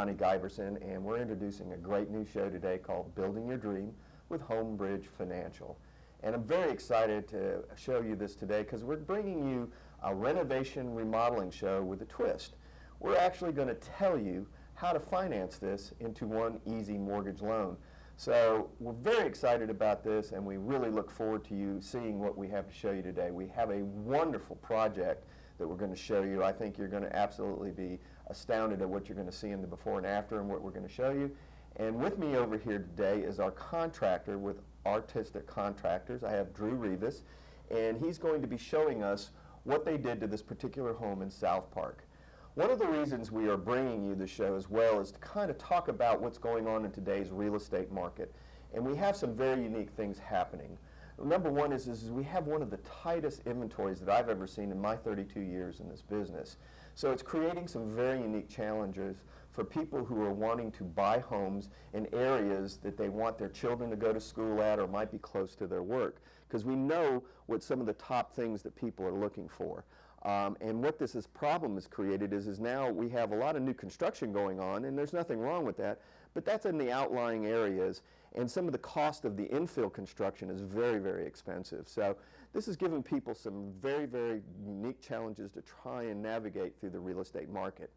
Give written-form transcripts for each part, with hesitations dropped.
Ronnie Giverson, and we're introducing a great new show today called Building Your Dream with Homebridge Financial. And I'm very excited to show you this today because we're bringing you a renovation remodeling show with a twist. We're actually going to tell you how to finance this into one easy mortgage loan. So we're very excited about this, and we really look forward to you seeing what we have to show you today. We have a wonderful project that we're going to show you. I think you're going to absolutely be astounded at what you're going to see in the before and after and what we're going to show you. And with me over here today is our contractor with Artistic Contractors. I have Drew Rivas, and he's going to be showing us what they did to this particular home in South Park. One of the reasons we are bringing you the show as well is to kind of talk about what's going on in today's real estate market. And we have some very unique things happening. Number one is we have one of the tightest inventories that I've ever seen in my 32 years in this business. So it's creating some very unique challenges for people who are wanting to buy homes in areas that they want their children to go to school at or might be close to their work. Because we know what some of the top things that people are looking for. And what this problem has created is now we have a lot of new construction going on, and there's nothing wrong with that, but that's in the outlying areas, and some of the cost of the infill construction is very, very expensive. So this is giving people some very, very unique challenges to try and navigate through the real estate market.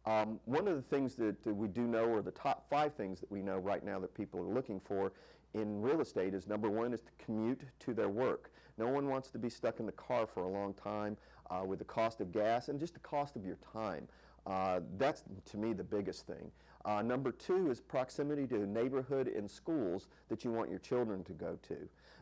One of the things that we do know, or the top 5 things that we know right now that people are looking for in real estate is, number one, is to commute to their work. No one wants to be stuck in the car for a long time with the cost of gas and just the cost of your time. That's, to me, the biggest thing. Number 2 is proximity to a neighborhood and schools that you want your children to go to.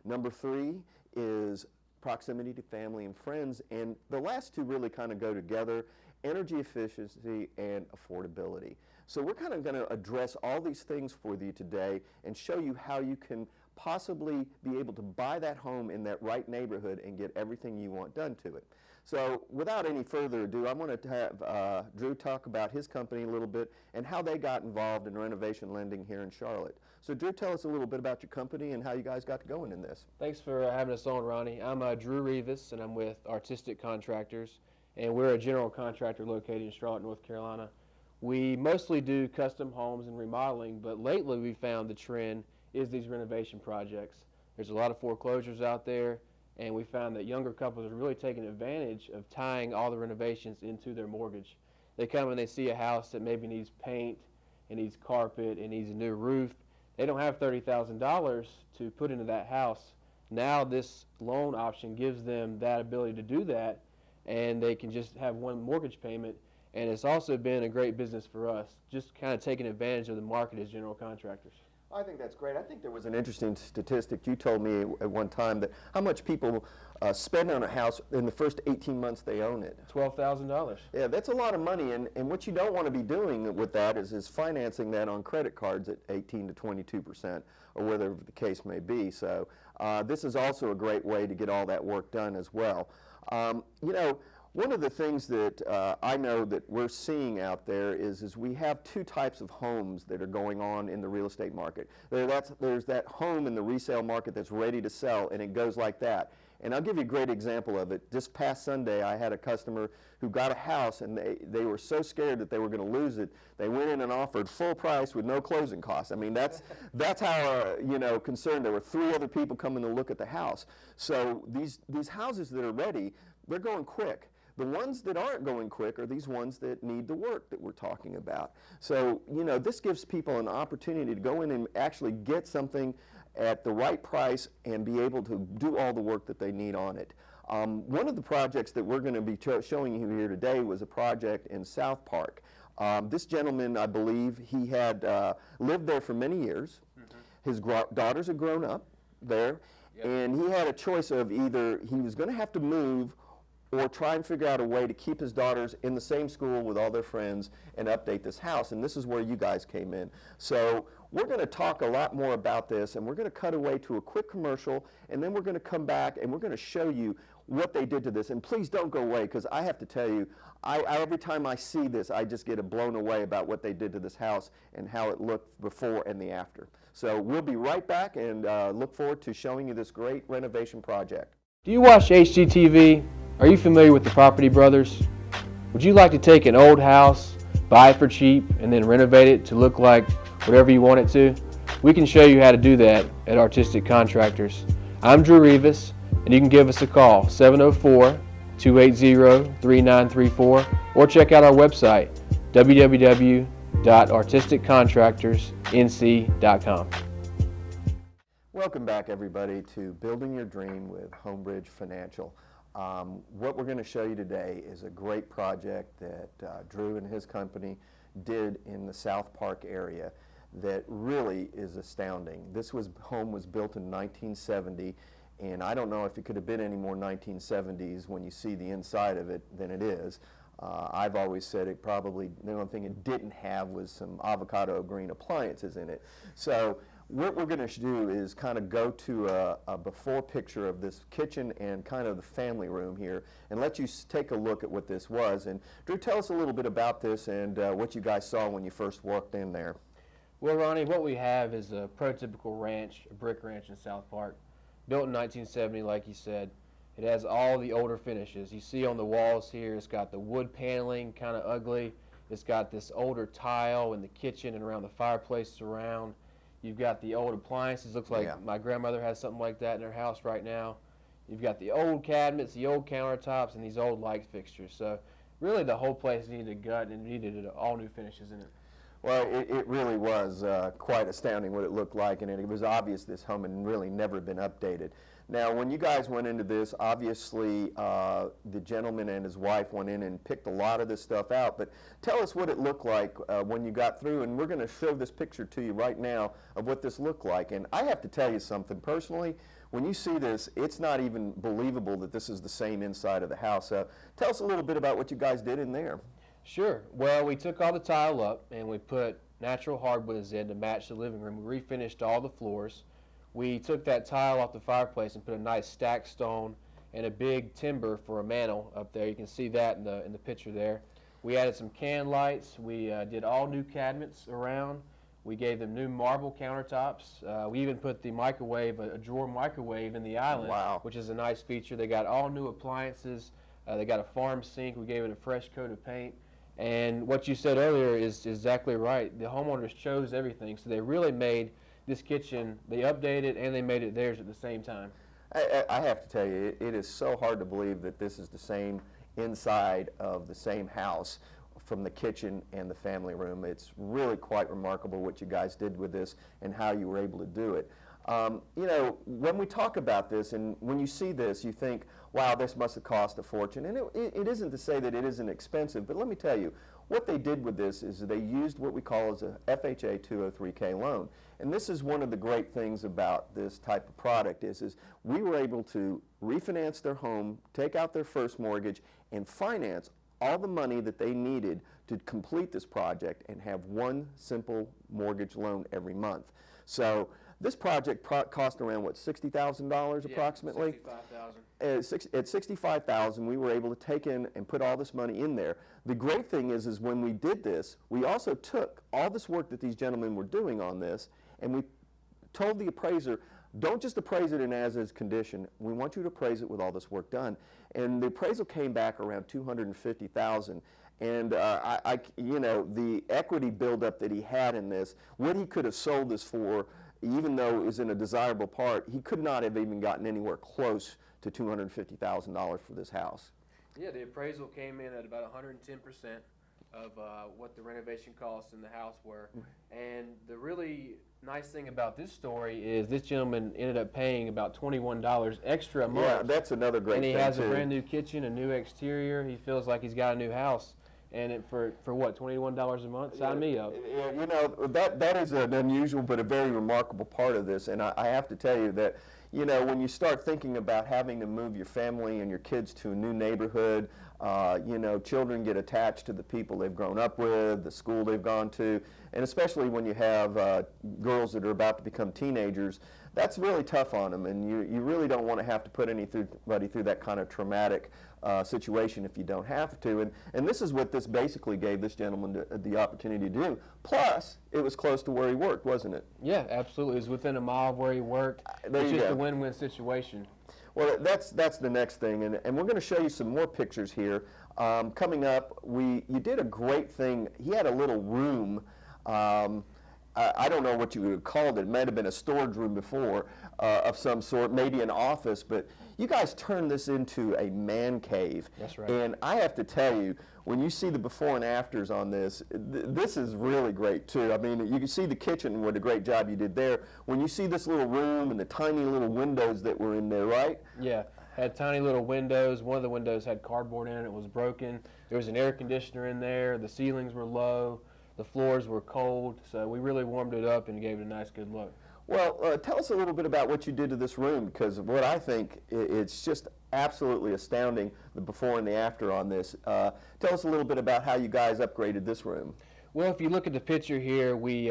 Number 3 is proximity to family and friends. And the last 2 really kind of go together: energy efficiency and affordability. So we're kind of going to address all these things for you today and show you how you can possibly be able to buy that home in that right neighborhood and get everything you want done to it. So without any further ado, I want to have Drew talk about his company a little bit and how they got involved in renovation lending here in Charlotte. So Drew, tell us a little bit about your company and how you guys got going in this. Thanks for having us on, Ronnie. I'm Drew Rivas, and I'm with Artistic Contractors, and we're a general contractor located in Charlotte, North Carolina. We mostly do custom homes and remodeling, but lately we found the trend is these renovation projects. There's a lot of foreclosures out there, and we found that younger couples are really taking advantage of tying all the renovations into their mortgage. They come and they see a house that maybe needs paint, it needs carpet, it needs a new roof. They don't have $30,000 to put into that house. Now this loan option gives them that ability to do that, and they can just have one mortgage payment. And it's also been a great business for us, just kind of taking advantage of the market as general contractors. I think that's great. I think there was an interesting statistic you told me at one time, that how much people spend on a house in the first 18 months they own it. $12,000. Yeah, that's a lot of money, and what you don't want to be doing with that is financing that on credit cards at 18 to 22%, or whatever the case may be. So this is also a great way to get all that work done as well. You know, one of the things that I know that we're seeing out there is we have 2 types of homes that are going on in the real estate market. There's that home in the resale market that's ready to sell, and it goes like that. And I'll give you a great example of it. Just past Sunday, I had a customer who got a house, and they were so scared that they were going to lose it, they went in and offered full price with no closing costs. I mean, that's how you know, concerned. There were 3 other people coming to look at the house. So these houses that are ready, they're going quick. The ones that aren't going quick are these ones that need the work that we're talking about. So, you know, this gives people an opportunity to go in and actually get something at the right price and be able to do all the work that they need on it. One of the projects that we're going to be showing you here today was a project in South Park. This gentleman, I believe, he had lived there for many years. Mm-hmm. His daughters had grown up there, yep. And he had a choice of either he was going to have to move or try and figure out a way to keep his daughters in the same school with all their friends and update this house. And this is where you guys came in. So we're going to talk a lot more about this, and we're going to cut away to a quick commercial, and then we're going to come back and we're going to show you what they did to this. And please don't go away, because I have to tell you, every time I see this, I just get blown away about what they did to this house and how it looked before and the after. So we'll be right back, and look forward to showing you this great renovation project. Do you watch HGTV? Are you familiar with the Property Brothers? Would you like to take an old house, buy it for cheap, and then renovate it to look like whatever you want it to, we can show you how to do that at Artistic Contractors. I'm Drew Rivas, and you can give us a call, 704-280-3934, or check out our website, www.artisticcontractorsnc.com. Welcome back, everybody, to Building Your Dream with Homebridge Financial. What we're going to show you today is a great project that Drew and his company did in the South Park area that really is astounding. This home was built in 1970, and I don't know if it could have been any more 1970s when you see the inside of it than it is. I've always said it probably, the only thing it didn't have was some avocado green appliances in it. So what we're going to do is kind of go to a before picture of this kitchen and kind of the family room here and let you take a look at what this was. And Drew, tell us a little bit about this and what you guys saw when you first walked in there. Well, Ronnie, what we have is a prototypical ranch, a brick ranch in South Park, built in 1970, like you said. It has all the older finishes. You see on the walls here, it's got the wood paneling, kind of ugly. It's got this older tile in the kitchen and around the fireplace around. You've got the old appliances. Looks like my grandmother has something like that in her house right now. You've got the old cabinets, the old countertops, and these old light fixtures. So really the whole place needed a gut and needed all new finishes in it. Well, it really was quite astounding what it looked like, and it was obvious this home had really never been updated. Now, when you guys went into this, obviously the gentleman and his wife went in and picked a lot of this stuff out, but tell us what it looked like when you got through, and we're going to show this picture to you right now of what this looked like. And I have to tell you something personally. When you see this, it's not even believable that this is the same inside of the house. Tell us a little bit about what you guys did in there. Sure. Well, we took all the tile up and we put natural hardwoods in to match the living room. We refinished all the floors. We took that tile off the fireplace and put a nice stacked stone and a big timber for a mantle up there. You can see that in the picture there. We added some can lights. We did all new cabinets around. We gave them new marble countertops. We even put the microwave, a drawer microwave in the island, which is a nice feature. They got all new appliances. They got a farm sink. We gave it a fresh coat of paint. And what you said earlier is exactly right. The homeowners chose everything, so they really made this kitchen, they updated and they made it theirs at the same time. I have to tell you, it is so hard to believe that this is the same inside of the same house from the kitchen and the family room. It's really quite remarkable what you guys did with this and how you were able to do it. You know, when we talk about this and when you see this, you think, wow, this must have cost a fortune. And it isn't to say that it isn't expensive, but let me tell you, what they did with this is they used what we call as a FHA 203K loan. And this is one of the great things about this type of product is we were able to refinance their home, take out their first mortgage, and finance all the money that they needed to complete this project and have one simple mortgage loan every month. So this project cost around, what, $60,000 approximately? $65,000. At $65,000, we were able to take in and put all this money in there. The great thing is when we did this, we also took all this work that these gentlemen were doing on this, and we told the appraiser, don't just appraise it in as-is condition. We want you to appraise it with all this work done. And the appraisal came back around $250,000. And you know, the equity buildup that he had in this, what he could have sold this for, even though it was in a desirable part, he could not have even gotten anywhere close to $250,000 for this house. Yeah, the appraisal came in at about 110% of what the renovation costs in the house were. And the really nice thing about this story is this gentleman ended up paying about $21 extra a month. Yeah, that's another great thing, and he has a brand new kitchen, a new exterior. He feels like he's got a new house. And for what, $21 a month? Sign me up. You know, that is an unusual but a very remarkable part of this. And I have to tell you that, you know, when you start thinking about having to move your family and your kids to a new neighborhood, you know, children get attached to the people they've grown up with, the school they've gone to, and especially when you have girls that are about to become teenagers, that's really tough on them, and you really don't want to have to put anybody through that kind of traumatic situation if you don't have to. And this is what this basically gave this gentleman the opportunity to do. Plus, it was close to where he worked, wasn't it? Yeah, absolutely. It was within a mile of where he worked. It's just a win-win situation. Well, that's the next thing, and we're going to show you some more pictures here. coming up, you did a great thing. He had a little room. I don't know what you would have called it. It might have been a storage room before of some sort, maybe an office, but you guys turned this into a man cave. That's right. And I have to tell you, when you see the before and afters on this, this is really great too. I mean, you can see the kitchen, what a great job you did there. When you see this little room and the tiny little windows that were in there, right? Yeah, had tiny little windows. One of the windows had cardboard in it. It was broken. There was an air conditioner in there. The ceilings were low. The floors were cold. So we really warmed it up and gave it a nice, good look. Well, tell us a little bit about what you did to this room, because what I think it's just absolutely astounding, the before and the after on this. Tell us a little bit about how you guys upgraded this room. Well, if you look at the picture here, we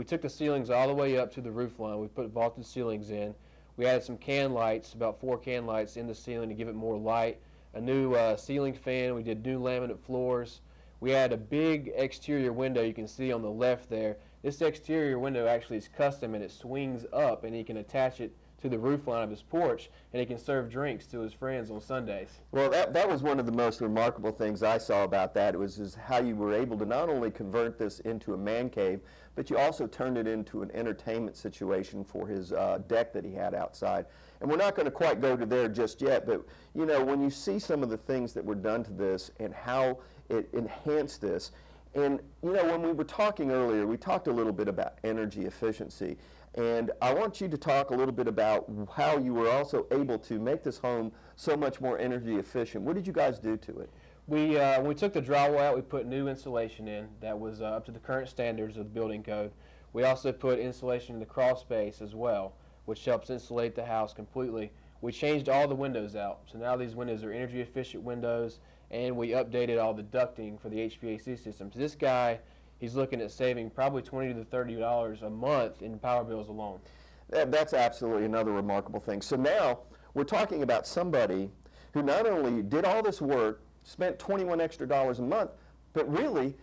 took the ceilings all the way up to the roof line. We put vaulted ceilings in. We added some can lights, about 4 can lights in the ceiling to give it more light. A new ceiling fan. We did new laminate floors. We had a big exterior window you can see on the left there. This exterior window actually is custom, and it swings up, and he can attach it to the roof line of his porch, and he can serve drinks to his friends on Sundays. Well, that was one of the most remarkable things I saw about that. It was is how you were able to not only convert this into a man cave, but you also turned it into an entertainment situation for his deck that he had outside. And we're not going to quite go to there just yet, but you know, when you see some of the things that were done to this and how it enhanced this, and you know, when we were talking earlier, we talked a little bit about energy efficiency. And I want you to talk a little bit about how you were also able to make this home so much more energy efficient. What did you guys do to it? When we took the drywall out, we put new insulation in that was up to the current standards of the building code. We also put insulation in the crawl space as well, which helps insulate the house completely. We changed all the windows out, so now these windows are energy efficient windows, and we updated all the ducting for the HVAC systems. This guy, he's looking at saving probably $20 to $30 a month in power bills alone. That's absolutely another remarkable thing. So now we're talking about somebody who not only did all this work, spent $21 extra a month, but really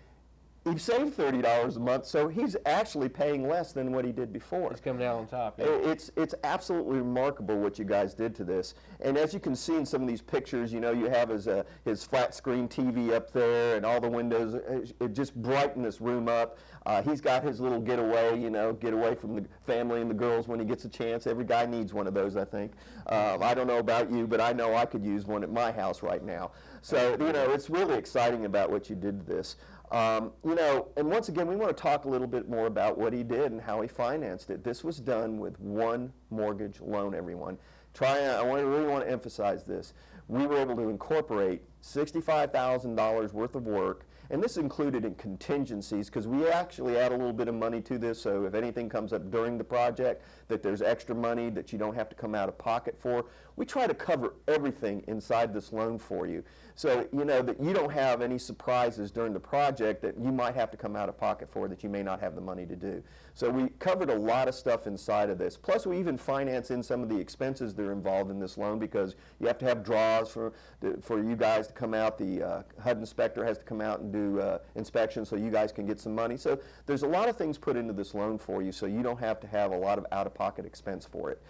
he saved $30 a month, so he's actually paying less than what he did before. It's coming out on top. Yeah. It's absolutely remarkable what you guys did to this. And as you can see in some of these pictures, you know, you have his flat screen TV up there and all the windows. It just brightened this room up. He's got his little getaway, you know, get away from the family and the girls when he gets a chance. Every guy needs one of those, I think. I don't know about you, but I know I could use one at my house right now. So, you know, it's really exciting about what you did to this. You know, and once again, we want to talk a little bit more about what he did and how he financed it. This was done with one mortgage loan, everyone. I really want to emphasize this. We were able to incorporate $65,000 worth of work, and this included in contingencies because we actually add a little bit of money to this, so if anything comes up during the project, that there's extra money that you don't have to come out of pocket for. We try to cover everything inside this loan for you. So, you know, that you don't have any surprises during the project that you might have to come out of pocket for that you may not have the money to do. So we covered a lot of stuff inside of this. Plus, we even finance in some of the expenses that are involved in this loan because you have to have draws for you guys to come out. The HUD inspector has to come out and do inspections so you guys can get some money. So there's a lot of things put into this loan for you so you don't have to have a lot of out-of-pocket expense for it.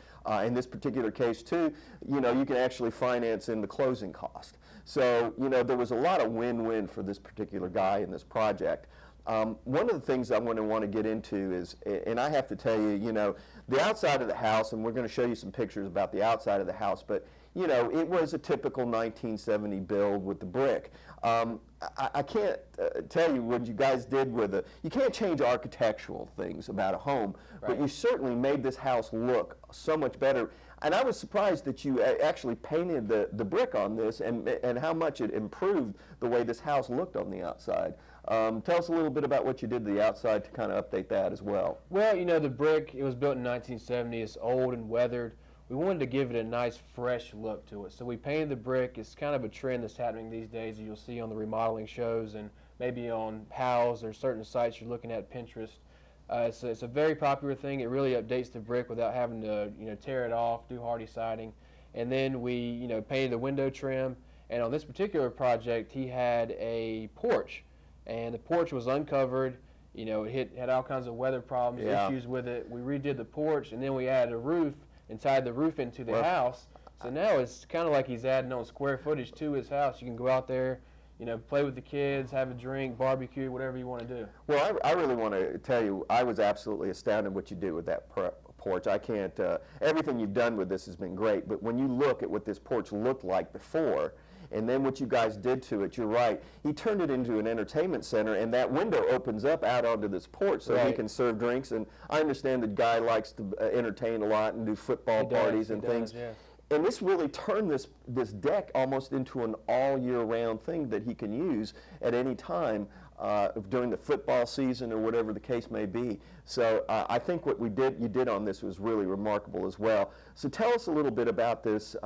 In this particular case, too, you know, you can actually finance in the closing cost. So, you know, there was a lot of win-win for this particular guy in this project. One of the things I want to get into is, and I have to tell you, you know, the outside of the house, and we're going to show you some pictures about the outside of the house, but, you know, it was a typical 1970 build with the brick. I can't tell you what you guys did with it. You can't change architectural things about a home, right, but you certainly made this house look so much better. And I was surprised that you actually painted the brick on this and how much it improved the way this house looked on the outside. Tell us a little bit about what you did to the outside to kind of update that as well. Well, you know, the brick, it was built in 1970. It's old and weathered. We wanted to give it a nice, fresh look to it. So we painted the brick. It's kind of a trend that's happening these days. You'll see on the remodeling shows and maybe on Powell's or certain sites you're looking at, Pinterest. It's a very popular thing. It really updates the brick without having to, you know, tear it off, do hardy siding. And then we, you know, painted the window trim. And on this particular project, he had a porch. And the porch was uncovered. You know, it had all kinds of weather problems, issues with it. We redid the porch, and then we added a roof and tied the roof into the house. So now it's kind of like he's adding on square footage to his house. You can go out there, play with the kids, have a drink, barbecue, whatever you want to do. Well, I really want to tell you, I was absolutely astounded what you did with that porch. I can't, everything you've done with this has been great, but when you look at what this porch looked like before, and then what you guys did to it, you're right. He turned it into an entertainment center, and that window opens up out onto this porch so he can serve drinks. And I understand the guy likes to entertain a lot and do football parties and things. Yeah. And this really turned this deck almost into an all year round thing that he can use at any time during the football season or whatever the case may be. So I think what you did on this was really remarkable as well. So tell us a little bit about this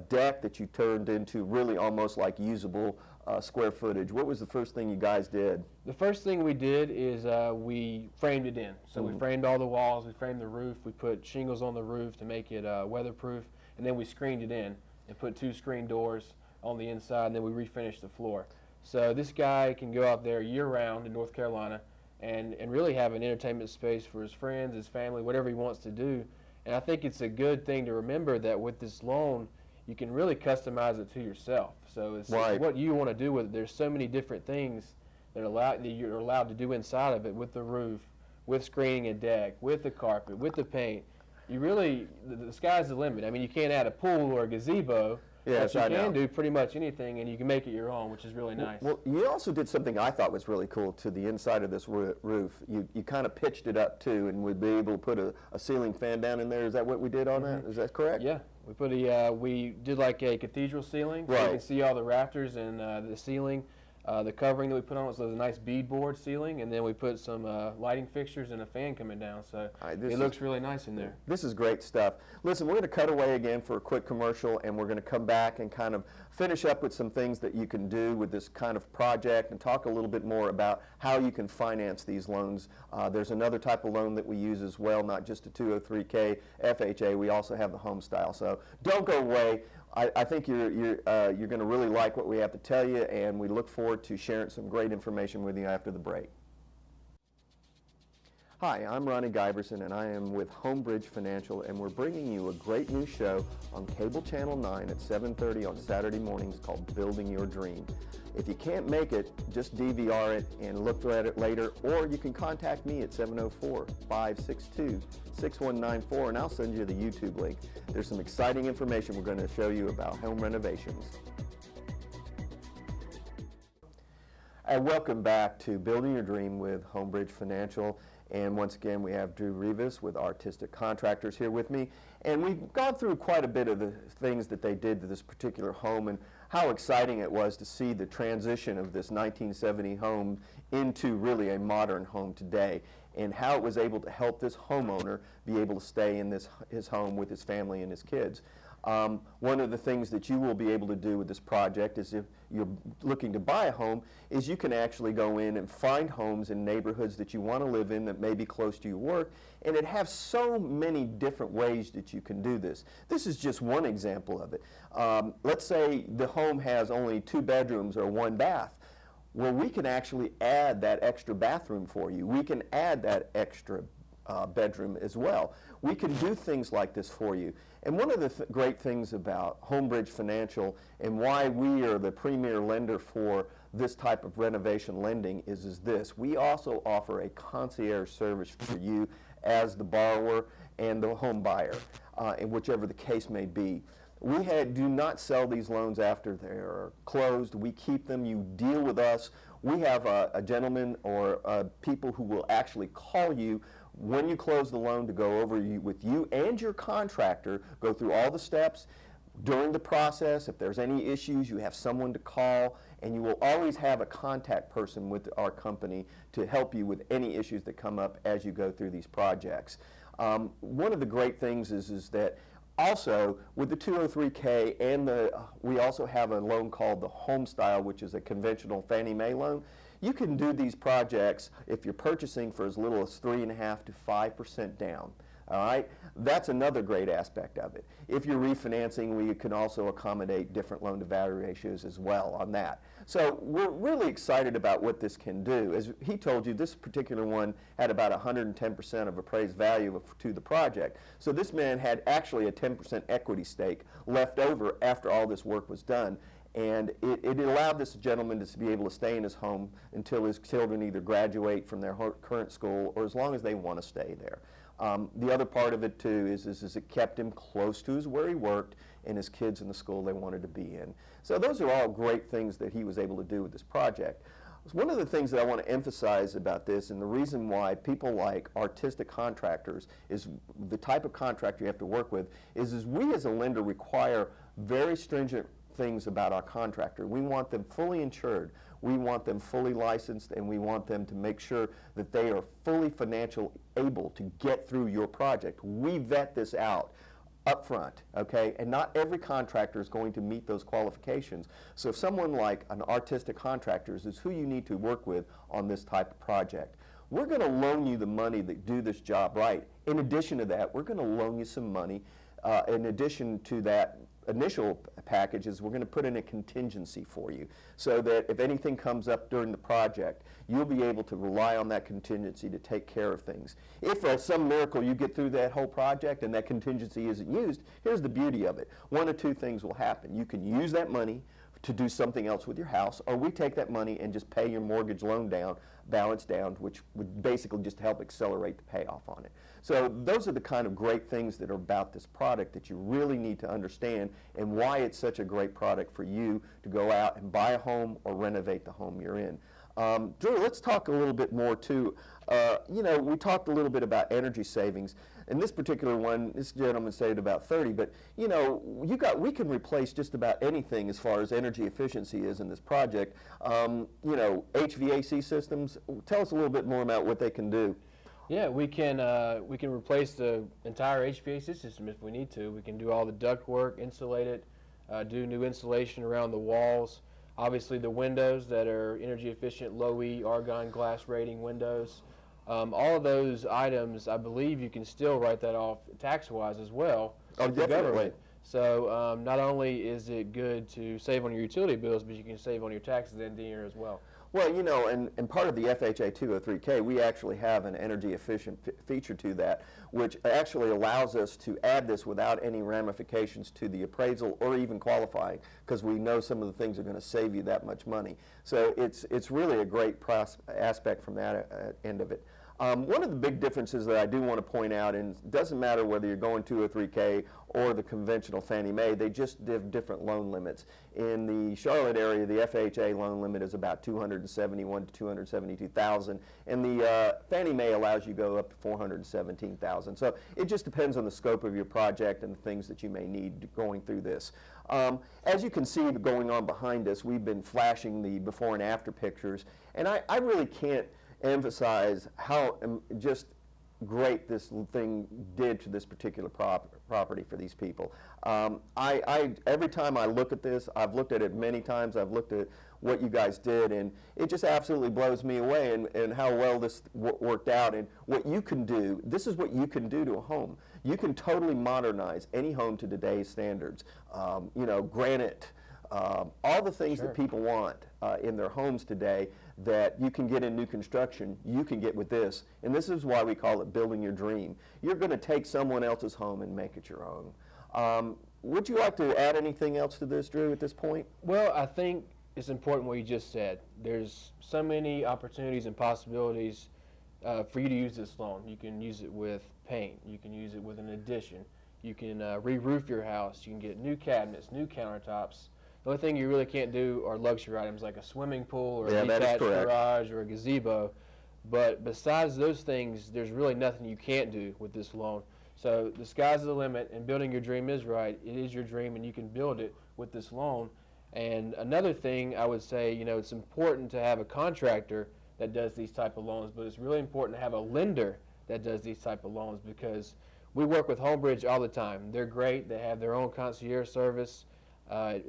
deck that you turned into really almost like usable square footage. What was the first thing you guys did? The first thing we did is we framed it in. So we framed all the walls, we framed the roof, we put shingles on the roof to make it weatherproof, and then we screened it in and put 2 screen doors on the inside, and then we refinished the floor. So this guy can go out there year-round in North Carolina and really have an entertainment space for his friends, his family, whatever he wants to do. And I think it's a good thing to remember that with this loan, you can really customize it to yourself. So it's what you want to do with it. There's so many different things that you're allowed to do inside of it, with the roof, with screening a deck, with the carpet, with the paint. You really, the sky's the limit. I mean, you can't add a pool or a gazebo. Yes, but you can do pretty much anything, and you can make it your own, which is really nice. Well, you also did something I thought was really cool to the inside of this roof. You kind of pitched it up too, and would be able to put a ceiling fan down in there. Is that what we did on that? Is that correct? Yeah, we put we did like a cathedral ceiling. Right. So you can see all the rafters and the ceiling. The covering that we put on it, so there's a nice beadboard ceiling, and then we put some lighting fixtures and a fan coming down, so it looks really nice in there. This is great stuff. Listen, we're going to cut away again for a quick commercial, and we're going to come back and kind of finish up with some things that you can do with this kind of project and talk a little bit more about how you can finance these loans. There's another type of loan that we use as well, not just a 203K FHA. We also have the home style, so don't go away. I think you're going to really like what we have to tell you, and we look forward to sharing some great information with you after the break. Hi, I'm Ronnie Giberson, and I am with Homebridge Financial, and we're bringing you a great new show on Cable Channel 9 at 7:30 on Saturday mornings called Building Your Dream. If you can't make it, just DVR it and look at it later, or you can contact me at 704-562-6194, and I'll send you the YouTube link. There's some exciting information we're going to show you about home renovations. And welcome back to Building Your Dream with Homebridge Financial. And once again, we have Drew Rivas with Artistic Contractors here with me. And we've gone through quite a bit of the things that they did to this particular home and how exciting it was to see the transition of this 1970 home into really a modern home today, and how it was able to help this homeowner be able to stay in his home with his family and his kids. One of the things that you will be able to do with this project is, if you're looking to buy a home, is you can actually go in and find homes in neighborhoods that you want to live in that may be close to your work, and it has so many different ways that you can do this. This is just one example of it. Let's say the home has only 2 bedrooms or 1 bath. Well, we can actually add that extra bathroom for you. We can add that extra bedroom as well. We can do things like this for you. And one of the great things about Homebridge Financial and why we are the premier lender for this type of renovation lending is this. We also offer a concierge service for you as the borrower and the home buyer, in whichever the case may be. We do not sell these loans after they're closed. We keep them. You deal with us. We have a gentleman or people who will actually call you when you close the loan to go over with you and your contractor, go through all the steps. During the process, if there's any issues, you have someone to call, and you will always have a contact person with our company to help you with any issues that come up as you go through these projects. One of the great things is that also with the 203K and we also have a loan called the Home Style, which is a conventional Fannie Mae loan. You can do these projects if you're purchasing for as little as 3.5% to 5% down. All right, that's another great aspect of it. If you're refinancing, we can also accommodate different loan-to-value ratios as well on that. So we're really excited about what this can do. As he told you, this particular one had about 110% of appraised value to the project. So this man had actually a 10% equity stake left over after all this work was done. And it allowed this gentleman to be able to stay in his home until his children either graduate from their current school or as long as they want to stay there. The other part of it too is it kept him close to where he worked and his kids in the school they wanted to be in. So those are all great things that he was able to do with this project. One of the things that I want to emphasize about this, and the reason why people like artistic contractors is the type of contractor you have to work with, is we as a lender require very stringent things about our contractor. We want them fully insured, we want them fully licensed, and we want them to make sure that they are fully financially able to get through your project. We vet this out up front, okay? And not every contractor is going to meet those qualifications. So if someone like an artistic contractor is who you need to work with on this type of project. We're going to loan you the money to do this job right. In addition to that, we're going to loan you some money. In addition to that initial packages, we're going to put in a contingency for you so that if anything comes up during the project, you'll be able to rely on that contingency to take care of things. If for some miracle you get through that whole project and that contingency isn't used, here's the beauty of it. One of two things will happen. You can use that money to do something else with your house, or we take that money and just pay your mortgage loan down, balance down, which would basically just help accelerate the payoff on it. So those are the kind of great things that are about this product that you really need to understand and why it's such a great product for you to go out and buy a home or renovate the home you're in. Drew, let's talk a little bit more too. You know, we talked a little bit about energy savings. In this particular one, this gentleman said about 30, but you know, we can replace just about anything as far as energy efficiency is in this project. You know, HVAC systems, tell us a little bit more about what they can do. Yeah, we can replace the entire HVAC system if we need to. We can do all the duct work, insulate it, do new insulation around the walls. Obviously the windows that are energy efficient, low E, argon glass rating windows. All of those items, I believe you can still write that off tax-wise as well. Oh, definitely. So not only is it good to save on your utility bills, but you can save on your taxes at the end of the year as well. Well, you know, and part of the FHA 203K, we actually have an energy efficient feature to that, which actually allows us to add this without any ramifications to the appraisal or even qualifying, because we know some of the things are going to save you that much money. So it's really a great aspect from that end of it. One of the big differences that I do want to point out, and it doesn't matter whether you're going 203K or the conventional Fannie Mae, they just have different loan limits. In the Charlotte area, the FHA loan limit is about $271,000 to $272,000, and the Fannie Mae allows you to go up to $417,000. So it just depends on the scope of your project and the things that you may need going through this. As you can see going on behind us, we've been flashing the before and after pictures, and I really can't emphasize how just great this thing did to this particular property for these people. Every time I look at this, I've looked at it many times, I've looked at what you guys did, and it just absolutely blows me away and how well this worked out and what you can do. This is what you can do to a home. You can totally modernize any home to today's standards. You know, granite, all the things that people want in their homes today that you can get in new construction, you can get with this. And this is why we call it building your dream. You're going to take someone else's home and make it your own. Would you like to add anything else to this, Drew, at this point? Well, I think it's important what you just said. There's so many opportunities and possibilities for you to use this loan. You can use it with paint. You can use it with an addition. You can re-roof your house. You can get new cabinets, new countertops. The only thing you really can't do are luxury items like a swimming pool or a detached garage or a gazebo. But besides those things, there's really nothing you can't do with this loan. So the sky's the limit, and building your dream is right. It is your dream, and you can build it with this loan. And another thing I would say, you know, it's important to have a contractor that does these type of loans, but it's really important to have a lender that does these type of loans, because we work with Homebridge all the time. They're great. They have their own concierge service.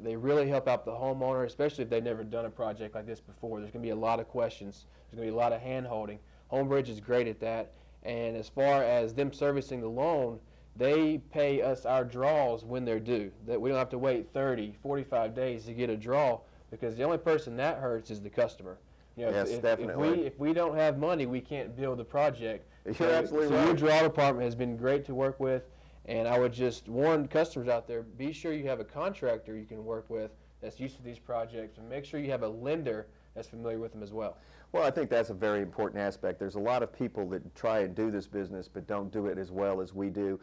They really help out the homeowner, especially if they've never done a project like this before. There's going to be a lot of questions. There's going to be a lot of hand-holding. Homebridge is great at that. And as far as them servicing the loan, they pay us our draws when they're due. That we don't have to wait 30, 45 days to get a draw, because the only person that hurts is the customer. You know, yes, definitely. If we don't have money, we can't build the project. You're absolutely right. Your draw department has been great to work with. And I would just warn customers out there, be sure you have a contractor you can work with that's used to these projects, and make sure you have a lender that's familiar with them as well. Well, I think that's a very important aspect. There's a lot of people that try and do this business but don't do it as well as we do.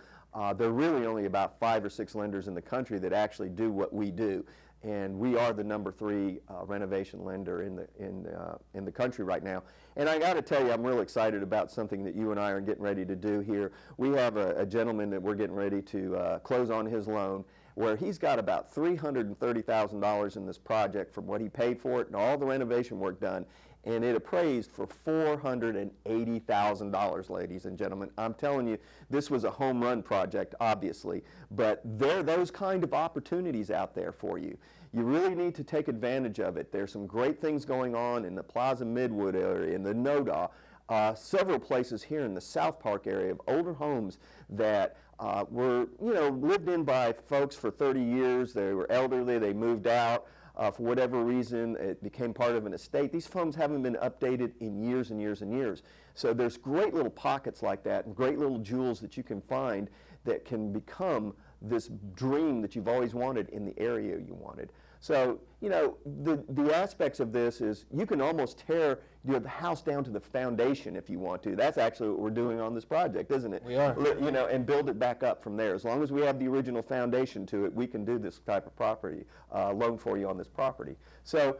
There are really only about 5 or 6 lenders in the country that actually do what we do, and we are the #3 renovation lender in the country right now. And I got to tell you, I'm real excited about something that you and I are getting ready to do here. We have a gentleman that we're getting ready to close on his loan, where he's got about $330,000 in this project from what he paid for it and all the renovation work done, and it appraised for $480,000, ladies and gentlemen. I'm telling you, this was a home run project, obviously, but there are those kind of opportunities out there for you. You really need to take advantage of it. There's some great things going on in the Plaza Midwood area, in the NODA, several places here in the South Park area of older homes that were, lived in by folks for 30 years. They were elderly, they moved out. For whatever reason, it became part of an estate. These homes haven't been updated in years and years and years. So there's great little pockets like that and great little jewels that you can find that can become this dream that you've always wanted in the area you wanted. So, the aspects of this is you can almost tear the house down to the foundation if you want to. That's actually what we're doing on this project, isn't it? We are. And build it back up from there. As long as we have the original foundation to it, we can do this type of property loan for you on this property. So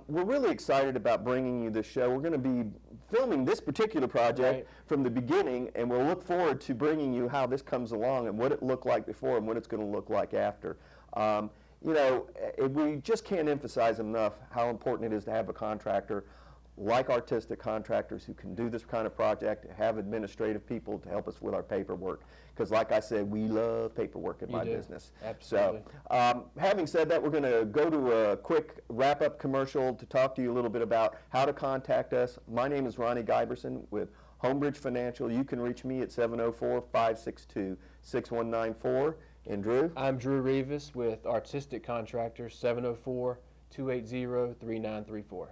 we're really excited about bringing you this show. We're going to be filming this particular project from the beginning, and we'll look forward to bringing you how this comes along and what it looked like before and what it's going to look like after. We just can't emphasize enough how important it is to have a contractor like Artistic Contractors who can do this kind of project, have administrative people to help us with our paperwork. Because like I said, we love paperwork in my business. Absolutely. So having said that, we're going to go to a quick wrap-up commercial to talk to you a little bit about how to contact us. My name is Ronnie Giberson with Homebridge Financial. You can reach me at 704-562-6194. And Drew? I'm Drew Rivas with Artistic Contractors, 704-280-3934.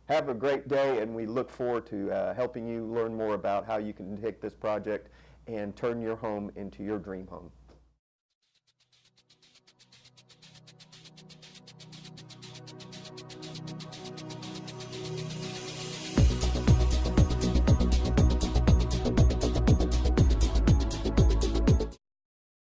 Have a great day, and we look forward to helping you learn more about how you can take this project and turn your home into your dream home.